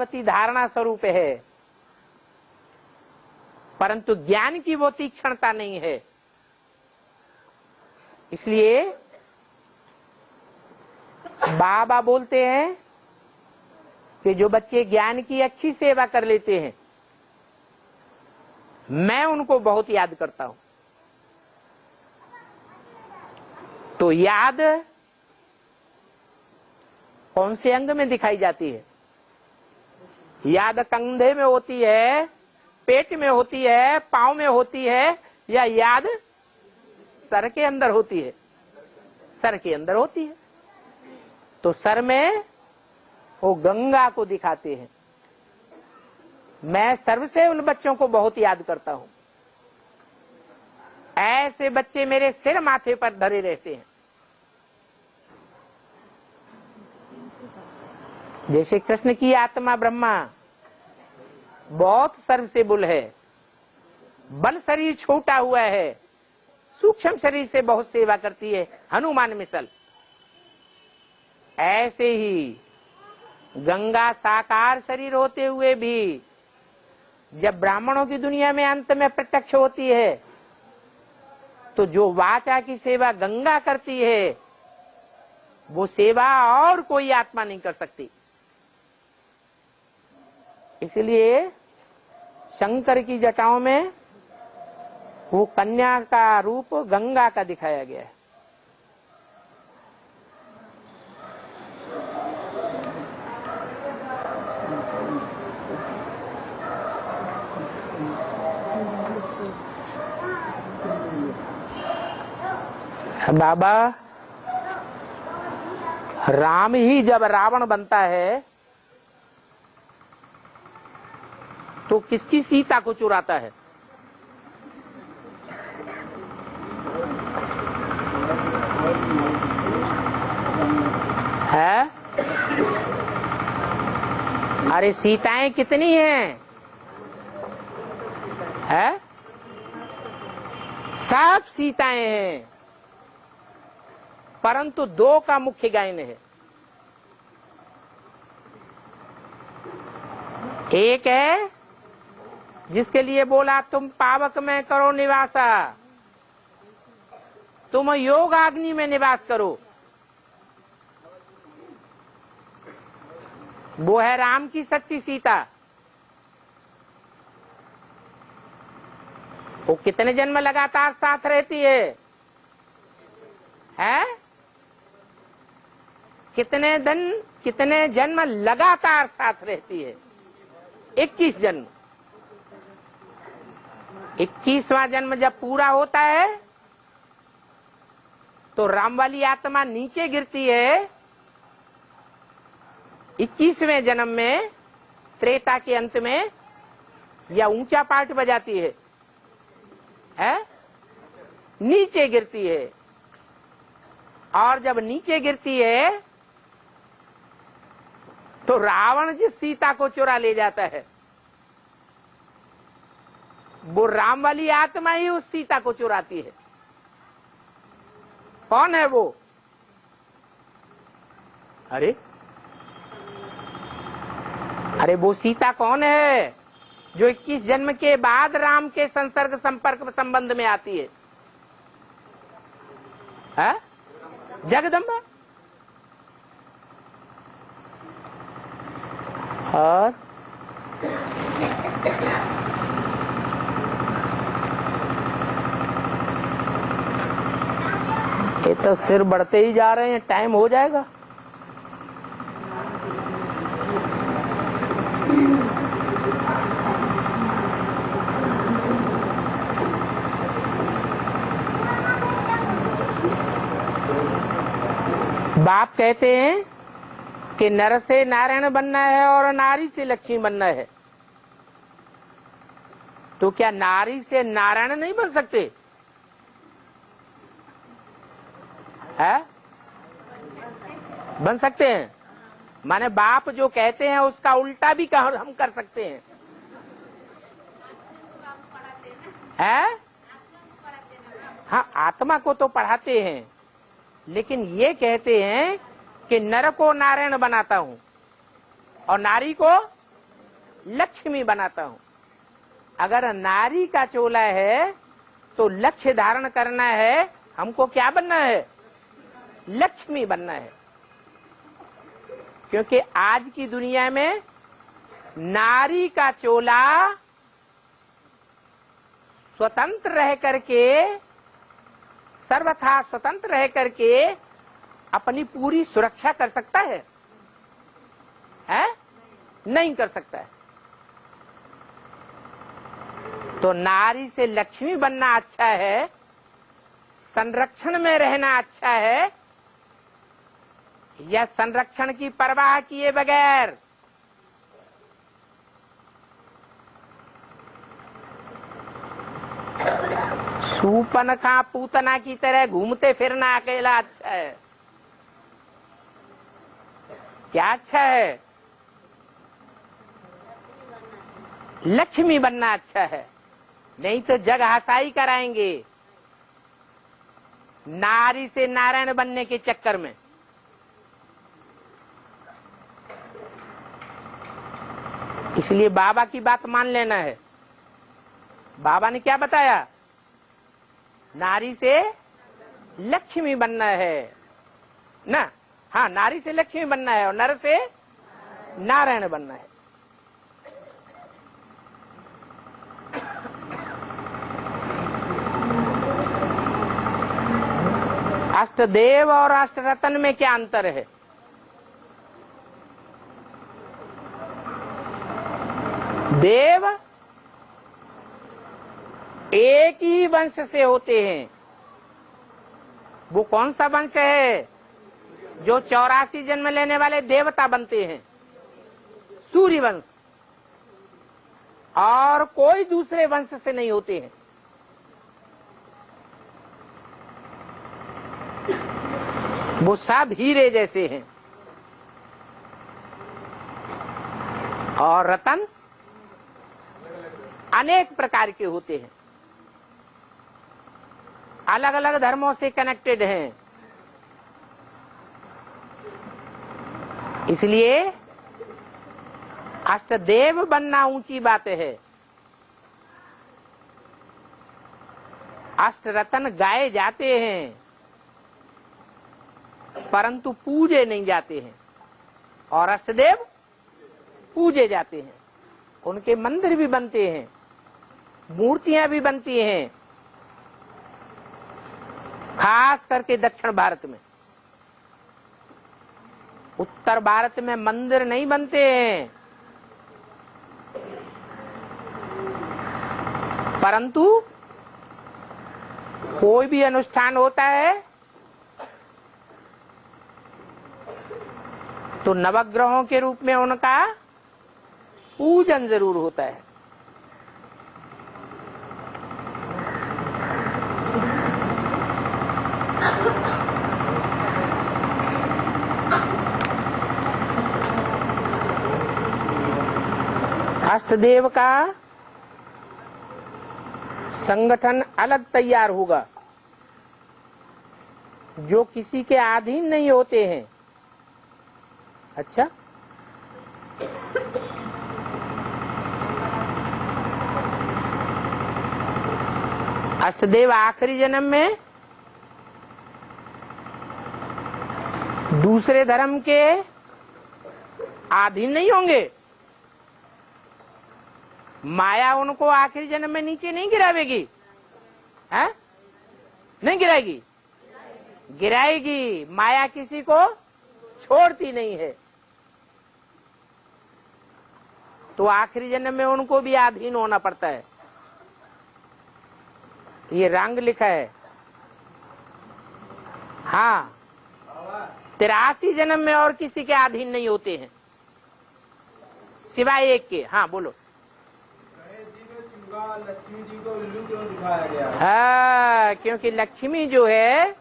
धारणा स्वरूप है, परंतु ज्ञान की वो तीक्ष्णता नहीं है। इसलिए बाबा बोलते हैं कि जो बच्चे ज्ञान की अच्छी सेवा कर लेते हैं, मैं उनको बहुत याद करता हूं। तो याद कौन से अंग में दिखाई जाती है? याद कंधे में होती है, पेट में होती है, पांव में होती है, या याद सर के अंदर होती है? सर के अंदर होती है। तो सर में वो गंगा को दिखाते हैं। मैं सर्व से उन बच्चों को बहुत याद करता हूं। ऐसे बच्चे मेरे सिर माथे पर धरे रहते हैं। जैसे कृष्ण की आत्मा ब्रह्मा बहुत सर्वसेबुल है, बल शरीर छोटा हुआ है, सूक्ष्म शरीर से बहुत सेवा करती है, हनुमान मिसल। ऐसे ही गंगा साकार शरीर होते हुए भी जब ब्राह्मणों की दुनिया में अंत में प्रत्यक्ष होती है, तो जो वाचा की सेवा गंगा करती है, वो सेवा और कोई आत्मा नहीं कर सकती। इसलिए शंकर की जटाओं में वो कन्या का रूप गंगा का दिखाया गया है। बाबा राम ही जब रावण बनता है तो किसकी सीता को चुराता है? अरे सीताएं कितनी हैं? सब सीताएं हैं, परंतु दो का मुख्य गायन है। एक है जिसके लिए बोला तुम पावक में करो निवासा, तुम योग अग्नि में निवास करो। वो है राम की सच्ची सीता। वो कितने जन्म लगातार साथ रहती है? कितने जन्म लगातार साथ रहती है? 21 जन्म। 21वां जन्म जब पूरा होता है तो राम वाली आत्मा नीचे गिरती है। 21वें जन्म में त्रेता के अंत में या ऊंचा पाठ बजाती है, नीचे गिरती है। और जब नीचे गिरती है तो रावण जिस सीता को चुरा ले जाता है, वो राम वाली आत्मा ही उस सीता को चुराती है। कौन है वो? अरे वो सीता कौन है जो 21 जन्म के बाद राम के संसर्ग संपर्क संबंध में आती है? जगदम्बा। और ये तो सिर बढ़ते ही जा रहे हैं, टाइम हो जाएगा। बाप कहते हैं कि नर से नारायण बनना है और नारी से लक्ष्मी बनना है। तो क्या नारी से नारायण नहीं बन सकते? बन सकते हैं। माने बाप जो कहते हैं उसका उल्टा भी हम कर सकते हैं। हाँ, आत्मा को तो पढ़ाते हैं, लेकिन ये कहते हैं कि नर को नारायण बनाता हूं और नारी को लक्ष्मी बनाता हूं। अगर नारी का चोला है तो लक्ष्य धारण करना है, हमको क्या बनना है? लक्ष्मी बनना है। क्योंकि आज की दुनिया में नारी का चोला स्वतंत्र रह करके, सर्वथा स्वतंत्र रह करके अपनी पूरी सुरक्षा कर सकता है? नहीं कर सकता है। तो नारी से लक्ष्मी बनना अच्छा है, संरक्षण में रहना अच्छा है, या संरक्षण की परवाह किए बगैर शूर्पणखा पूतना की तरह घूमते फिरना अकेला अच्छा है? क्या अच्छा है? लक्ष्मी बनना अच्छा है। नहीं तो जग हसाई कराएंगे नारी से नारायण बनने के चक्कर में। इसलिए बाबा की बात मान लेना है। बाबा ने क्या बताया? नारी से लक्ष्मी बनना है ना? हाँ, नारी से लक्ष्मी बनना है और नर से नारायण बनना है। अष्टदेव और अष्टरत्न में क्या अंतर है? देव एक ही वंश से होते हैं। वो कौन सा वंश है? जो 84 जन्म लेने वाले देवता बनते हैं, सूर्य वंश। और कोई दूसरे वंश से नहीं होते हैं। वो सब हीरे जैसे हैं। और रतन अनेक प्रकार के होते हैं, अलग अलग धर्मों से कनेक्टेड हैं। इसलिए अष्टदेव बनना ऊंची बात है। अष्टरत्न गाए जाते हैं परंतु पूजे नहीं जाते हैं, और अष्टदेव पूजे जाते हैं। उनके मंदिर भी बनते हैं, मूर्तियां भी बनती हैं, खास करके दक्षिण भारत में। उत्तर भारत में मंदिर नहीं बनते हैं, परंतु कोई भी अनुष्ठान होता है तो नवग्रहों के रूप में उनका पूजन जरूर होता है। अष्टदेव का संगठन अलग तैयार होगा, जो किसी के अधीन नहीं होते हैं। अच्छा, अष्टदेव आखिरी जन्म में दूसरे धर्म के अधीन नहीं होंगे। माया उनको आखिरी जन्म में नीचे नहीं गिरावेगी, है? नहीं गिराएगी? गिराएगी। माया किसी को छोड़ती नहीं है। तो आखिरी जन्म में उनको भी अधीन होना पड़ता है। ये रंग लिखा है। हाँ, 83 जन्म में और किसी के अधीन नहीं होते हैं सिवाय एक के। हाँ बोलो। लक्ष्मी जी को उल्लू क्यों दिखाया गया? हाँ, क्योंकि लक्ष्मी जो है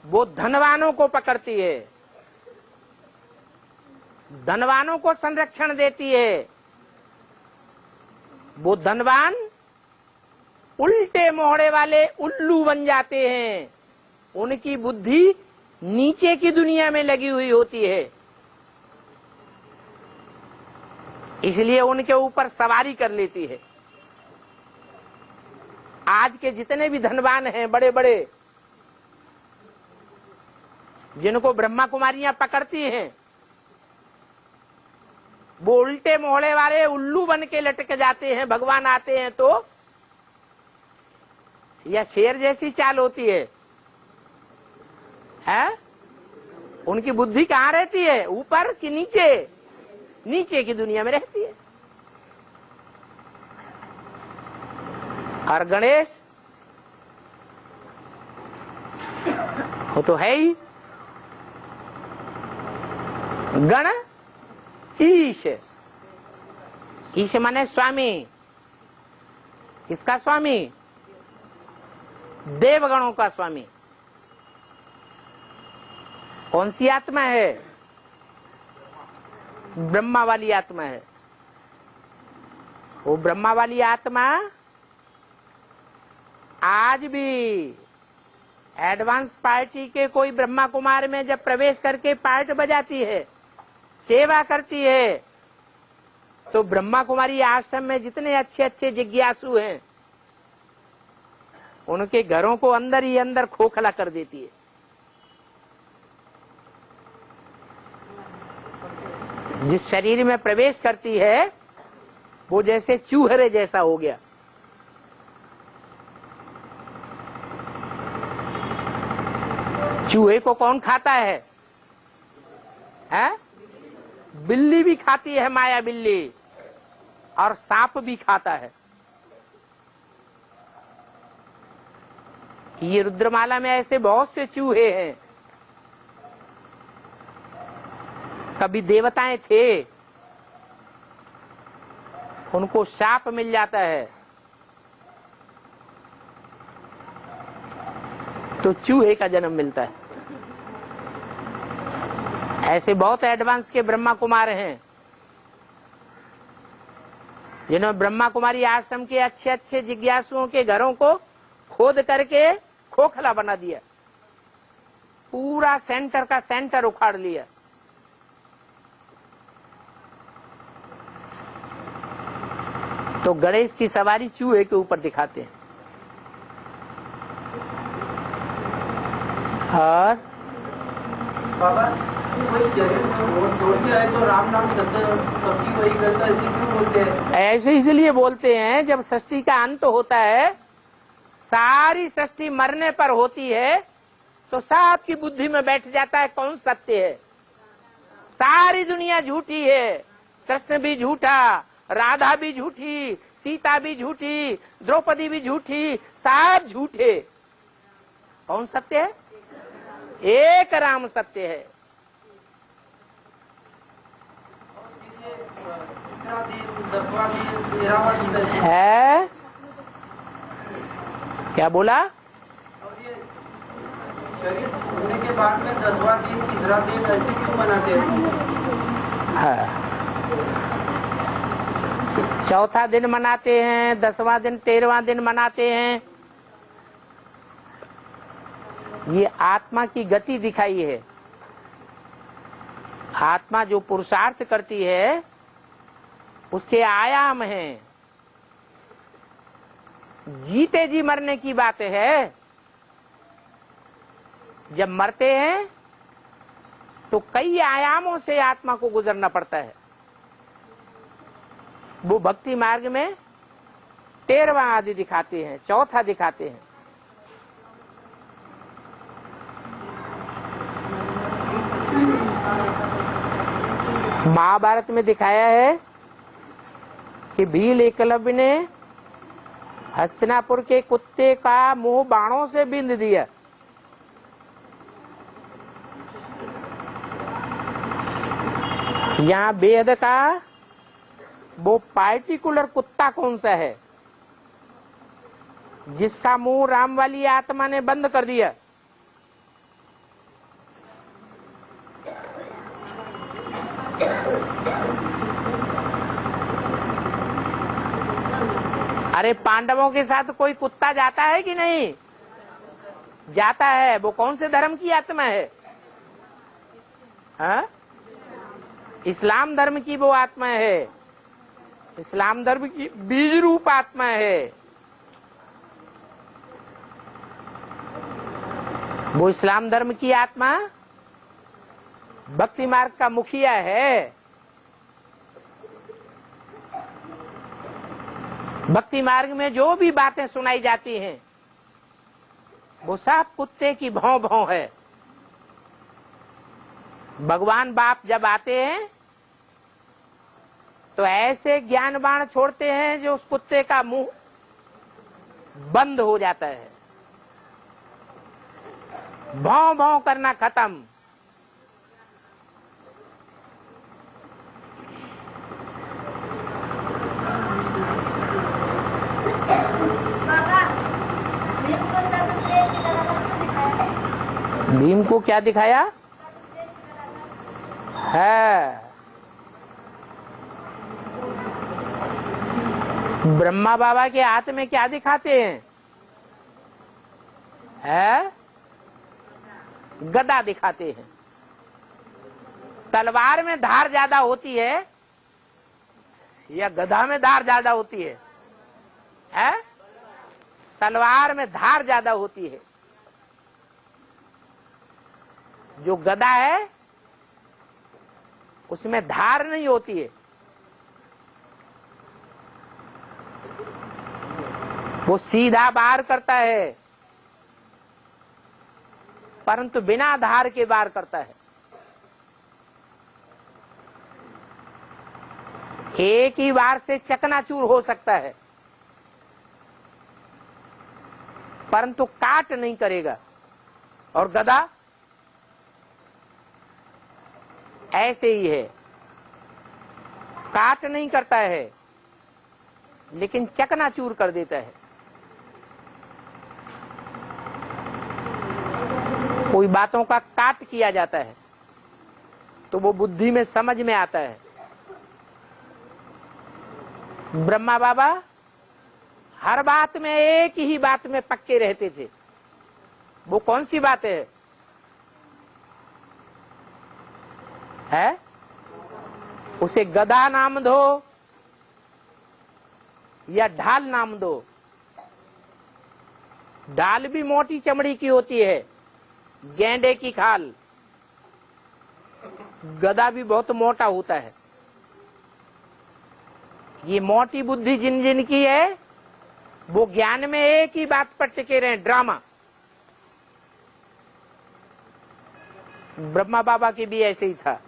वो धनवानों को पकड़ती है, धनवानों को संरक्षण देती है। वो धनवान उल्टे मोहड़े वाले उल्लू बन जाते हैं। उनकी बुद्धि नीचे की दुनिया में लगी हुई होती है। इसलिए उनके ऊपर सवारी कर लेती है। आज के जितने भी धनवान हैं बड़े बड़े, जिनको ब्रह्मा कुमारियां पकड़ती हैं, वो उल्टे मोहल्ले वाले उल्लू बन के लटक जाते हैं। भगवान आते हैं तो यह शेर जैसी चाल होती है? उनकी बुद्धि कहाँ रहती है, ऊपर कि नीचे? नीचे की दुनिया में रहती है। और गणेश वो तो है ही गण ईश। ईश माने स्वामी। किसका स्वामी? देवगणों का स्वामी। कौन सी आत्मा है? ब्रह्मा वाली आत्मा है। वो ब्रह्मा वाली आत्मा आज भी एडवांस पार्टी के कोई ब्रह्मा कुमार में जब प्रवेश करके पार्ट बजाती है, सेवा करती है, तो ब्रह्मा कुमारी आश्रम में जितने अच्छे अच्छे जिज्ञासु हैं उनके घरों को अंदर ही अंदर खोखला कर देती है। जिस शरीर में प्रवेश करती है वो जैसे चूहरे जैसा हो गया। चूहे को कौन खाता है? बिल्ली भी खाती है, माया बिल्ली, और सांप भी खाता है। ये रुद्रमाला में ऐसे बहुत से चूहे हैं। कभी देवताएं थे, उनको शाप मिल जाता है तो चूहे का जन्म मिलता है। ऐसे बहुत एडवांस के ब्रह्मा कुमार हैं जिन्होंने ब्रह्मा कुमारी आश्रम के अच्छे अच्छे जिज्ञासुओं के घरों को खोद करके खोखला बना दिया, पूरा सेंटर का सेंटर उखाड़ लिया। तो गणेश की सवारी चूहे के ऊपर दिखाते हैं। और बाबा वही शरीर छोड़ दिया है तो राम नाम सबकी वही करता है, ऐसे क्यों बोलते हैं? ऐसे इसलिए बोलते हैं, जब सृष्टि का अंत होता है, सारी सृष्टि मरने पर होती है, तो सबकी बुद्धि में बैठ जाता है कौन सत्य है। सारी दुनिया झूठी है, कृष्ण भी झूठा, राधा भी झूठी, सीता भी झूठी, द्रौपदी भी झूठी, सब झूठे। कौन सत्य है? एक राम सत्य है। है क्या बोला? शरीर होने के बाद में 10वां दिन 11वां दिन ऐसे क्यों मनाते हैं? चौथा दिन मनाते हैं, 10वां दिन 13वां दिन मनाते हैं। ये आत्मा की गति दिखाई है। आत्मा जो पुरुषार्थ करती है उसके आयाम हैं। जीते जी मरने की बात है। जब मरते हैं तो कई आयामों से आत्मा को गुजरना पड़ता है। वो भक्ति मार्ग में 13वां आदि दिखाते हैं, चौथा दिखाते हैं। महाभारत में दिखाया है कि भील एकलव्य ने हस्तिनापुर के कुत्ते का मुंह बाणों से बिंद दिया। यहाँ वेद का वो पार्टिकुलर कुत्ता कौन सा है जिसका मुंह राम वाली आत्मा ने बंद कर दिया? अरे पांडवों के साथ कोई कुत्ता जाता है कि नहीं? जाता है। वो कौन से धर्म की आत्मा है? इस्लाम धर्म की वो आत्मा है। इस्लाम धर्म की बीज रूप आत्मा है। वो इस्लाम धर्म की आत्मा भक्ति मार्ग का मुखिया है। भक्ति मार्ग में जो भी बातें सुनाई जाती हैं वो सब कुत्ते की भौं भौं है। भगवान बाप जब आते हैं तो ऐसे ज्ञान बाण छोड़ते हैं जो उस कुत्ते का मुंह बंद हो जाता है। भौं भौं करना खत्म। भीम को क्या दिखाया है? ब्रह्मा बाबा के हाथ में क्या दिखाते हैं? है गदा दिखाते हैं। तलवार में धार ज्यादा होती है या गदा में धार ज्यादा होती है? है तलवार में धार ज्यादा होती है। जो गदा है उसमें धार नहीं होती है। वो सीधा वार करता है परंतु बिना धार के वार करता है। एक ही वार से चकनाचूर हो सकता है परंतु काट नहीं करेगा। और गदा ऐसे ही है, काट नहीं करता है लेकिन चकनाचूर कर देता है। कोई बातों का काट किया जाता है तो वो बुद्धि में समझ में आता है। ब्रह्मा बाबा हर बात में एक ही बात में पक्के रहते थे। वो कौन सी बात है? उसे गदा नाम दो या ढाल नाम दो। ढाल भी मोटी चमड़ी की होती है, गेंडे की खाल। गदा भी बहुत मोटा होता है। ये मोटी बुद्धि जिन जिन की है वो ज्ञान में एक ही बात पर टिके रहे, ड्रामा। ब्रह्मा बाबा की भी ऐसे ही था।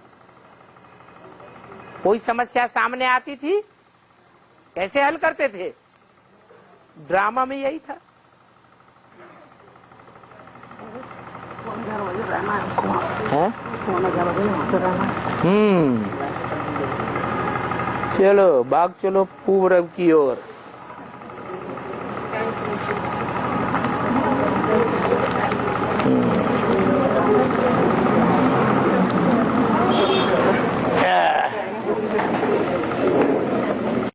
कोई समस्या सामने आती थी कैसे हल करते थे? ड्रामा में यही था। चलो भाग चलो पूर्व की ओर।